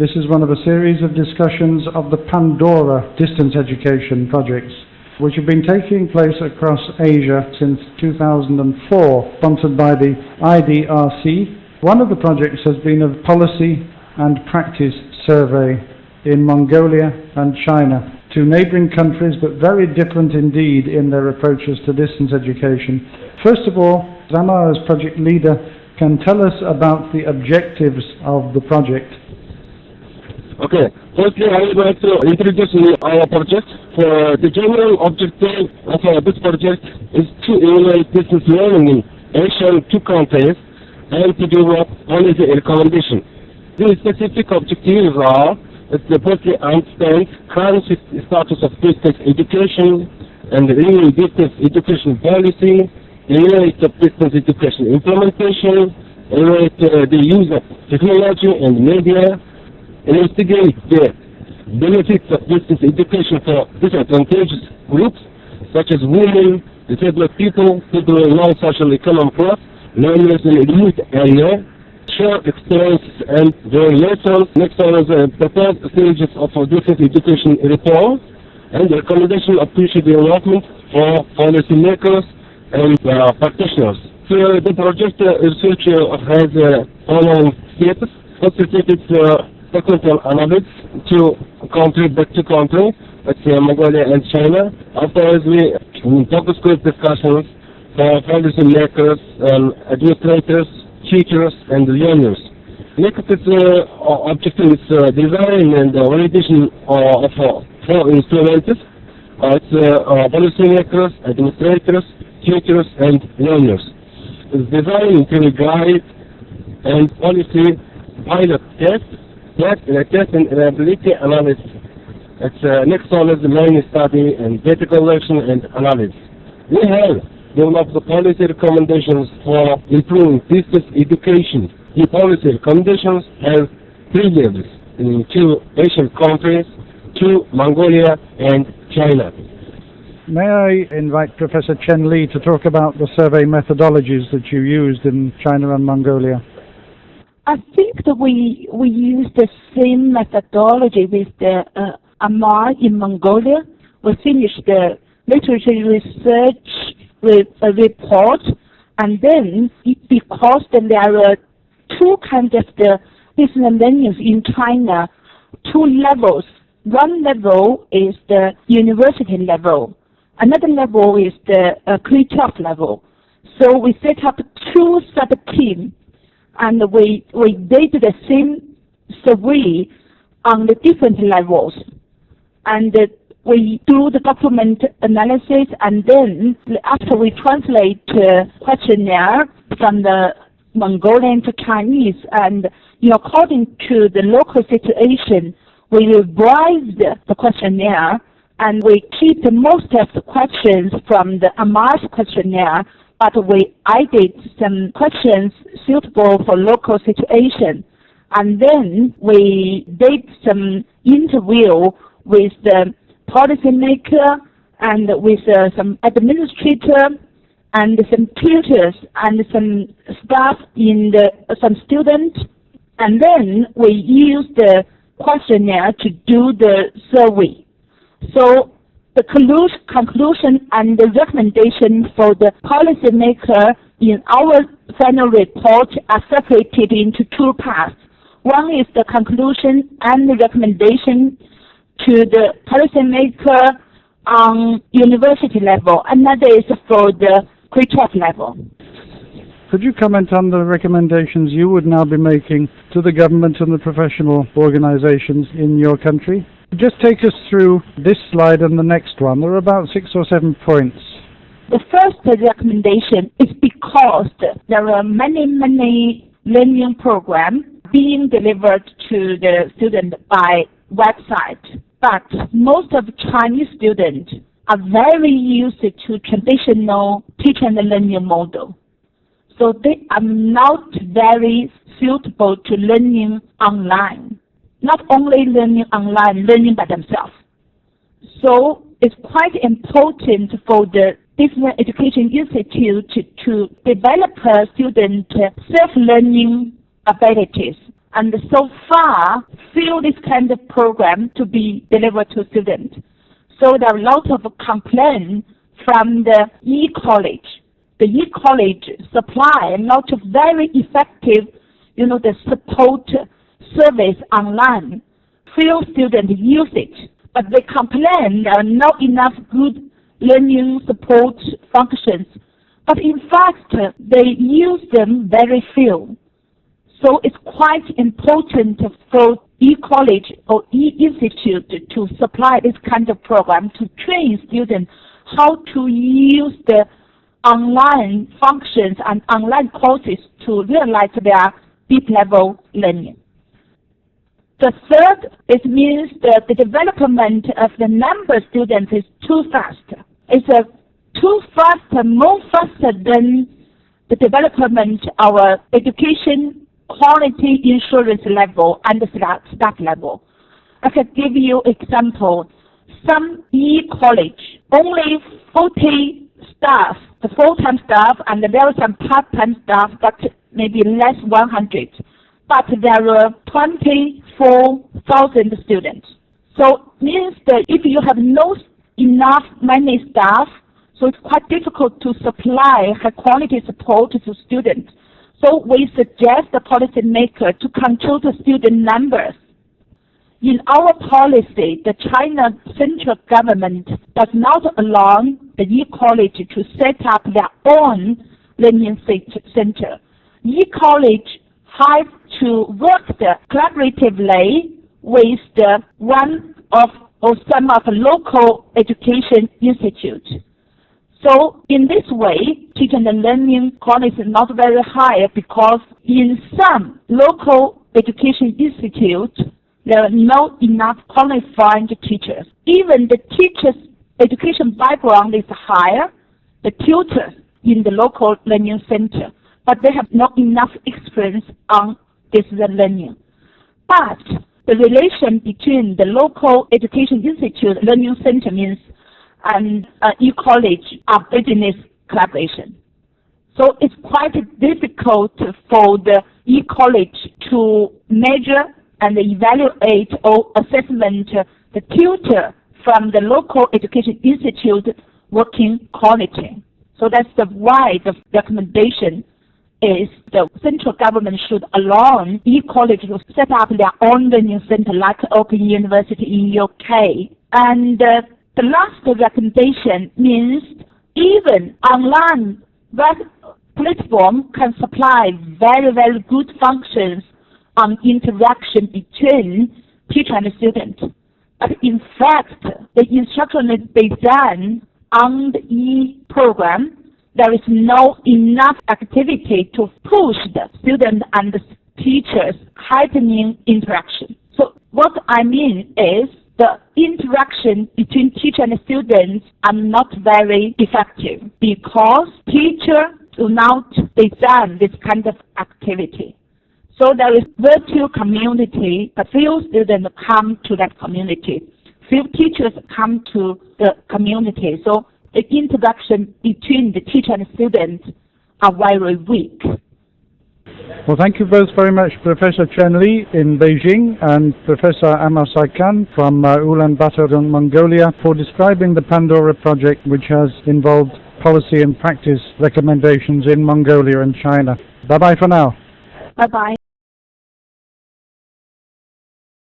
This is one of a series of discussions of the PANdora distance education projects, which have been taking place across Asia since 2004, sponsored by the IDRC. One of the projects has been a policy and practice survey in Mongolia and China, two neighbouring countries but very different indeed in their approaches to distance education. First of all, Zamar, as project leader, can tell us about the objectives of the project. Okay, firstly I would like to introduce our project. The general objective of this project is to evaluate distance learning in Asian two countries and to develop policy recommendations. The specific objectives are firstly understand current status of distance education and review distance education policy, evaluate the distance education implementation, evaluate the use of technology and media, investigate the benefits of distance education for disadvantaged groups such as women, disabled people, people in low social economic class, learners in remote area, share experiences and their lessons. Next one is proposed stages of distance education report and recommendation of future development for policymakers and practitioners. So the project research has following steps. First step is technical analysis to country back to country, that's Mongolia and China. Afterwards we focus group discussions for policymakers and administrators, teachers and learners. Next objective is design and validation of four instruments. It's policymakers, administrators, teachers and learners. Design will guide and policy pilot test and reliability analysis. Next one is the main study and data collection and analysis. We have developed the policy recommendations for improving distance education. The policy recommendations have three levels in two Asian countries, two Mongolia and China. May I invite Professor Chen Li to talk about the survey methodologies that you used in China and Mongolia? I think that we use the same methodology with the AMAR in Mongolia. We finished the literature research report, and then because there are two kinds of the distance learning in China, two levels. One level is the university level. Another level is the K-12 level. So we set up two sub-teams, and we did the same survey on the different levels. And we do the document analysis, and then after we translate questionnaire from the Mongolian to Chinese, and according to the local situation, we revise the questionnaire, and we keep most of the questions from the AMAR's questionnaire, but we added some questions suitable for local situation. And then we did some interview with the policymaker and with some administrator and some tutors and some staff some students. And then we use the questionnaire to do the survey. So the conclusion and the recommendation for the policymaker in our final report are separated into two parts. One is the conclusion and the recommendation to the policymaker on university level. Another is for the K-12 level. Could you comment on the recommendations you would now be making to the government and the professional organizations in your country? Just take us through this slide and the next one. There are about 6 or 7 points. The first recommendation is because there are many learning programs being delivered to the student by website. But most of Chinese students are very used to traditional teaching and learning model. So they are not very suitable to learning online. Not only learning online, learning by themselves. So it's quite important for the Distance Education Institute to develop student self-learning abilities. And so far, few this kind of program to be delivered to students. So there are a lot of complaints from the e-college. The e-college supply a lot of very effective, the support service online. Few students use it, but they complain there are not enough good learning support functions. But in fact, they use them very few. So it's quite important for e-college or e-institute to supply this kind of program to train students how to use the online functions and online courses to realize their deep level learning. The third, it means that the development of the number of students is too fast. It's too fast, more faster than the development of our education quality insurance level and the staff level. I can give you example. Some e-college, only 40 staff, the full-time staff, and there are some part-time staff, but maybe less 100. But there are 24,000 students. So it means that if you have not enough many staff, so it's quite difficult to supply high-quality support to students. So we suggest the policymaker to control the student numbers. In our policy, the China central government does not allow the e-college to set up their own learning center. E-college has to work collaboratively with one of or some of the local education institutes. So in this way, teaching and learning quality is not very high because in some local education institutes, there are not enough qualified teachers. Even the teacher's education background is higher, the tutors in the local learning center, but they have not enough experience on this learning. But the relation between the local education institute learning center means and e-college are business collaboration. So it's quite difficult for the e-college to measure and evaluate or assessment the tutor from the local education institute working quality. So that's why the recommendation is the central government should allow e-college to set up their own learning center like Open University in UK. And the last recommendation means even online web platform can supply very, very good functions on interaction between teacher and student. But in fact, the instruction is designed on the e-program. There is no enough activity to push the student and the teachers heightening interaction. So what I mean is the interaction between teacher and students are not very effective because teachers do not design this kind of activity. So there is virtual community, but few students come to that community. Few teachers come to the community. So the interaction between the teacher and students are very weak. Well, thank you both very much, Professor Chen Li in Beijing and Professor Amar Saikan from Ulaanbaatar, Mongolia, for describing the PANdora project, which has involved policy and practice recommendations in Mongolia and China. Bye-bye for now. Bye-bye.